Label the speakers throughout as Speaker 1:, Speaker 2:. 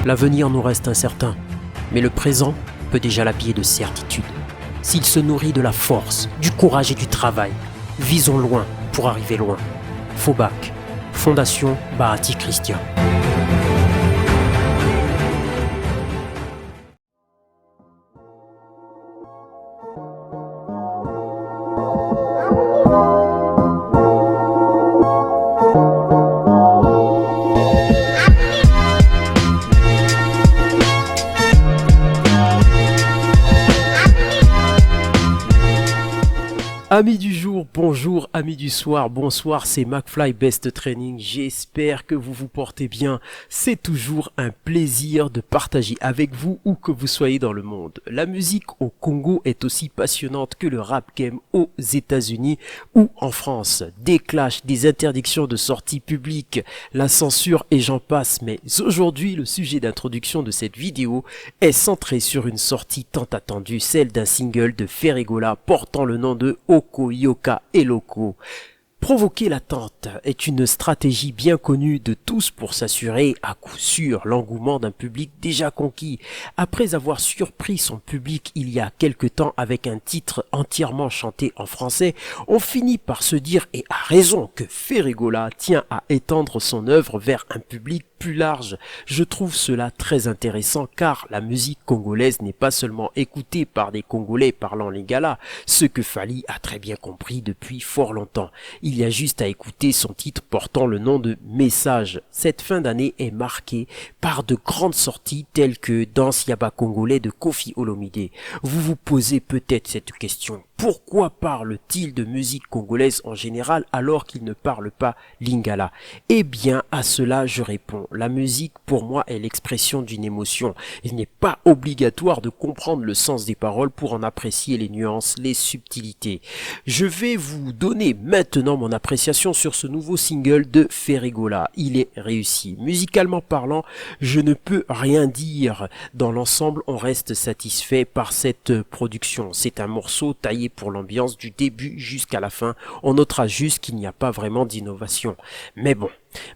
Speaker 1: L'avenir nous reste incertain, mais le présent peut déjà l'habiller de certitude. S'il se nourrit de la force, du courage et du travail, visons loin pour arriver loin. Faubac, Fondation Bahati Christian. Amis du jour, bonjour, amis du soir, bonsoir, c'est McFly Best Training, j'espère que vous vous portez bien. C'est toujours un plaisir de partager avec vous où que vous soyez dans le monde. La musique au Congo est aussi passionnante que le rap game aux États-Unis ou en France. Des clashs, des interdictions de sortie publique, la censure et j'en passe, mais aujourd'hui le sujet d'introduction de cette vidéo est centré sur une sortie tant attendue, celle d'un single de Ferregola portant le nom de Oko Yoka Eloko. Provoquer l'attente est une stratégie bien connue de tous pour s'assurer à coup sûr l'engouement d'un public déjà conquis. Après avoir surpris son public il y a quelque temps avec un titre entièrement chanté en français, on finit par se dire, et à raison, que Ferregola tient à étendre son œuvre vers un public plus large. Je trouve cela très intéressant car la musique congolaise n'est pas seulement écoutée par des Congolais parlant lingala, ce que Fally a très bien compris depuis fort longtemps. Il y a juste à écouter son titre portant le nom de Message. Cette fin d'année est marquée par de grandes sorties telles que Danse Yaba Congolais de Koffi Olomide. Vous vous posez peut-être cette question. Pourquoi parle-t-il de musique congolaise en général alors qu'il ne parle pas lingala? Eh bien, à cela je réponds. La musique, pour moi, est l'expression d'une émotion. Il n'est pas obligatoire de comprendre le sens des paroles pour en apprécier les nuances, les subtilités. Je vais vous donner maintenant mon appréciation sur ce nouveau single de Ferregola. Il est réussi. Musicalement parlant, je ne peux rien dire. Dans l'ensemble, on reste satisfait par cette production. C'est un morceau taillé pour l'ambiance du début jusqu'à la fin. On notera juste qu'il n'y a pas vraiment d'innovation. Mais bon,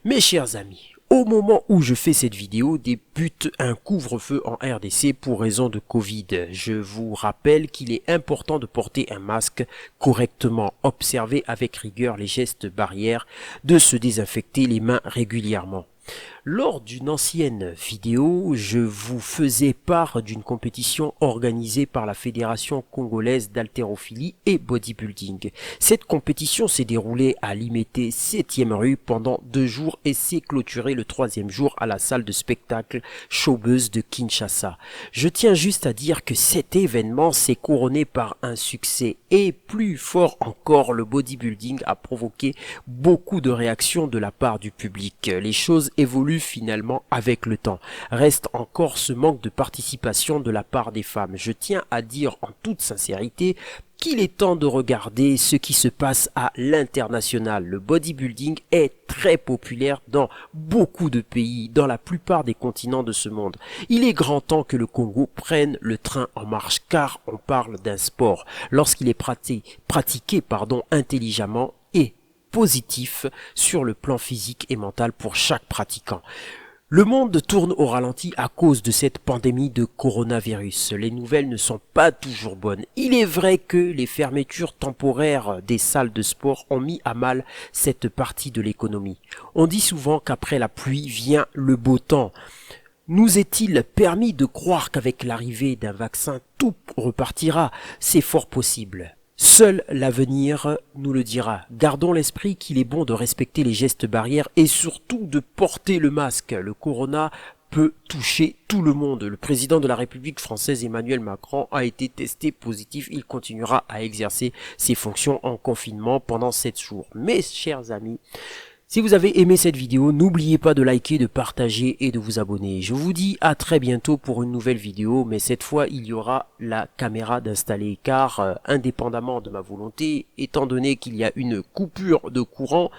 Speaker 1: mes chers amis, au moment où je fais cette vidéo, débute un couvre-feu en RDC pour raison de Covid. Je vous rappelle qu'il est important de porter un masque correctement, observer avec rigueur les gestes barrières, de se désinfecter les mains régulièrement. Lors d'une ancienne vidéo, je vous faisais part d'une compétition organisée par la Fédération congolaise d'haltérophilie et bodybuilding. Cette compétition s'est déroulée à Limete 7e rue pendant 2 jours et s'est clôturée le 3e jour à la salle de spectacle Showbuzz de Kinshasa. Je tiens juste à dire que cet événement s'est couronné par un succès et plus fort encore, le bodybuilding a provoqué beaucoup de réactions de la part du public. Les choses évoluent finalement avec le temps. Reste encore ce manque de participation de la part des femmes. Je tiens à dire en toute sincérité qu'il est temps de regarder ce qui se passe à l'international. Le bodybuilding est très populaire dans beaucoup de pays, dans la plupart des continents de ce monde. Il est grand temps que le Congo prenne le train en marche car on parle d'un sport. Lorsqu'il est pratiqué intelligemment et positif sur le plan physique et mental pour chaque pratiquant. Le monde tourne au ralenti à cause de cette pandémie de coronavirus. Les nouvelles ne sont pas toujours bonnes. Il est vrai que les fermetures temporaires des salles de sport ont mis à mal cette partie de l'économie. On dit souvent qu'après la pluie vient le beau temps. Nous est-il permis de croire qu'avec l'arrivée d'un vaccin, tout repartira? C'est fort possible. Seul l'avenir nous le dira. Gardons l'esprit qu'il est bon de respecter les gestes barrières et surtout de porter le masque. Le corona peut toucher tout le monde. Le président de la République française Emmanuel Macron a été testé positif. Il continuera à exercer ses fonctions en confinement pendant 7 jours. Mes chers amis, si vous avez aimé cette vidéo, n'oubliez pas de liker, de partager et de vous abonner. Je vous dis à très bientôt pour une nouvelle vidéo, mais cette fois il y aura la caméra d'installer car indépendamment de ma volonté, étant donné qu'il y a une coupure de courant,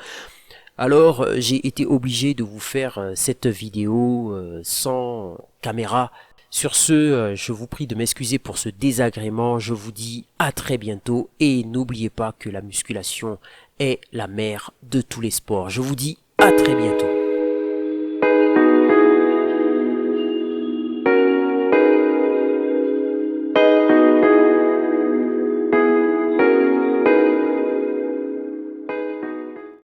Speaker 1: alors j'ai été obligé de vous faire cette vidéo sans caméra. Sur ce, je vous prie de m'excuser pour ce désagrément. Je vous dis à très bientôt et n'oubliez pas que la musculation est la mère de tous les sports. Je vous dis à très bientôt.